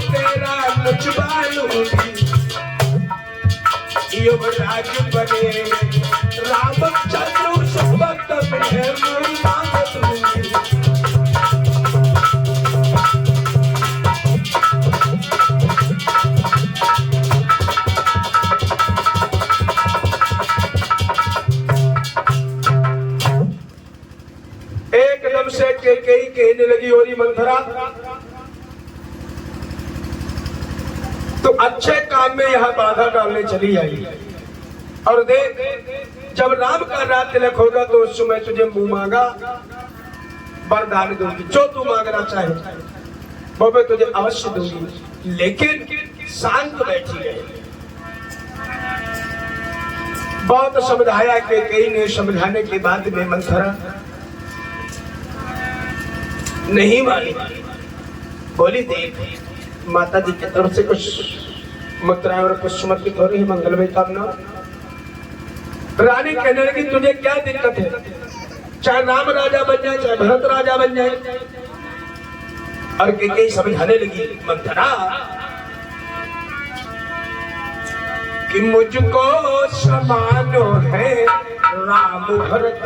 तेरा नचवा लूंगी, युवराज बने रामचंद्र सुभक्त में मांग लूंगी। एकदम से कैकेयी कहने लगी, ओरी मंथरा तो अच्छे काम में यहाँ बाधा डालने चली आई, और देख जब राम का रात तिलक होगा तो उस समय तुझे मुंह मांगा वरदान दूंगी, जो तू मांगना चाहे वो मैं तुझे अवश्य दूंगी। लेकिन शांत बैठी गई, बहुत समझाया कैकेयी ने, समझाने के बाद में मंथरा नहीं मानी। बोली देख माता जी की तरफ से कुछ मुद्राएं और कुछ समर्पित हो रही है मंगलमय कामना। रानी कहने लगी तुझे क्या दिक्कत है, चाहे राम राजा बन जाए चाहे भरत राजा बन जाए। और कैकेयी समझाने लगी मंथरा कि मुझको समानो है राम भरत,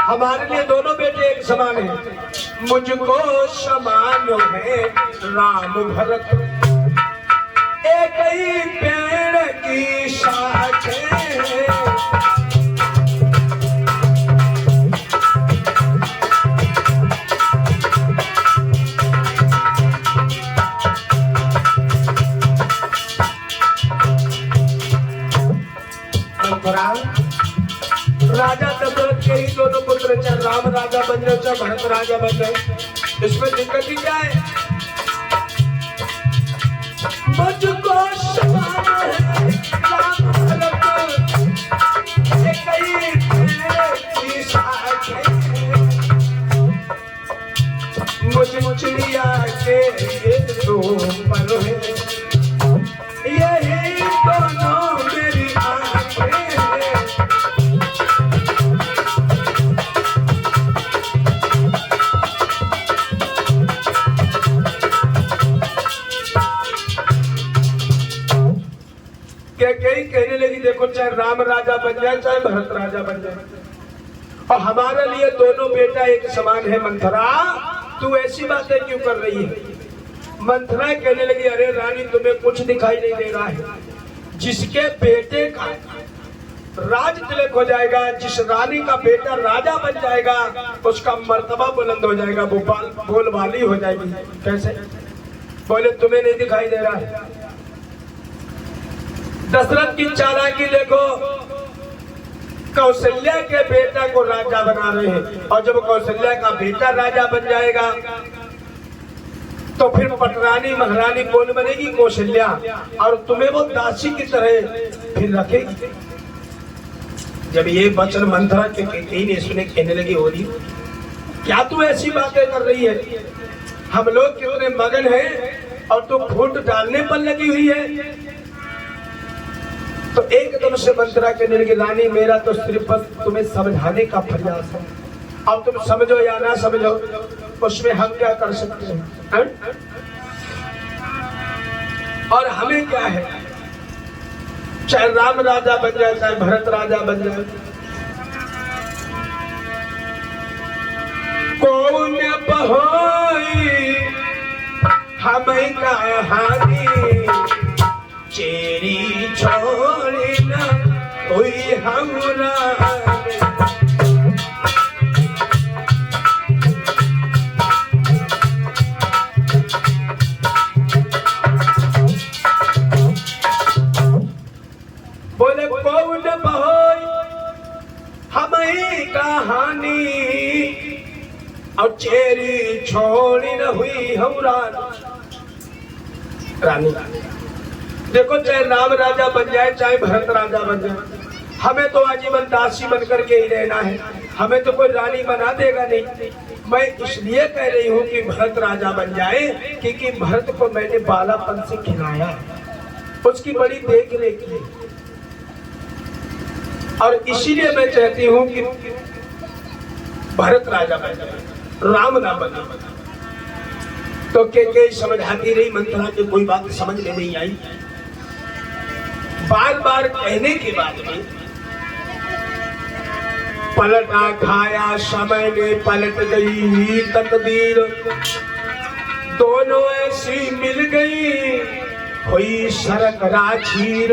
हमारे लिए दोनों बेटे एक समान है। मुझको समान है राम भरत, एक ही पेड़ की शाखें राजा दशरथ के ही दोनों पुत्र, चाहे राम राजा बन जाए चाहे भरत राजा बन जाए, इसमें दिक्कत ही क्या है। मुझको समान है राम भरत, एक ही पेड़ की शाखें, मुझ चिड़िया के दो पर है, यही दोनों मेरी आंखें। कैकेयी कहने लगी देखो चाहे राम राजा बन जाए चाहे भरत राजा बन जाए, और हमारे लिए दोनों बेटा एक समान है। मंथरा तू ऐसी बातें क्यों कर रही है। मंथरा कहने लगी अरे रानी तुम्हें कुछ दिखाई नहीं दे रहा है, जिसके बेटे का राज तिलक हो जाएगा, जिस रानी का बेटा राजा बन जाएगा उसका मर्तबा बुलंद हो जाएगा, वो बोलबाली हो जाएगी। कैसे बोले तुम्हें नहीं दिखाई दे रहा है। दशरथ की चालाकी देखो, कौशल्या के बेटा को राजा बना रहे हैं, और जब कौशल्या का बेटा राजा बन जाएगा तो फिर पटरानी महारानी कौन बनेगी, कौशल्या, और तुम्हें वो दासी की तरह फिर रखेगी। जब ये वचन मंथरा के कैकेयी ने सुने, कहने लगी हो रही क्या तू ऐसी बातें कर रही है, हम लोग कितने मगन हैं और तू फूट डालने पर लगी हुई है। तो एकदम से मंथरा कहने लगी रानी मेरा तो सिर्फ बस तुम्हें समझाने का प्रयास है, अब तुम समझो या ना समझो उसमें हम क्या कर सकते हैं। और हमें क्या है, चाहे राम राजा बन जाए चाहे भरत राजा बन जाए, कौन बहोई हमें कहानी, चेरी छोड़ी न कोई हमरा। बोले कौन बहोई हमें कहानी, और चेरी छोड़ी न हुई हमरा। रानी देखो चाहे राम राजा बन जाए चाहे भरत राजा बन जाए, हमें तो आजीवन दासी बनकर के ही रहना है, हमें तो कोई रानी बना देगा नहीं। मैं इसलिए कह रही हूँ कि भरत राजा बन जाए क्योंकि भरत को मैंने बालापन से खिलाया, उसकी बड़ी देख रेख की, और इसीलिए मैं चाहती हूँ कि भरत राजा बन जाए, राम ना बने। तो के समझाती रही मंथरा की कोई बात समझ में नहीं आई। बार बार कहने के बाद में पलटा खाया समय ने पलट गई तकदीर, दोनों ऐसी मिल गई हुई सरक राखीर।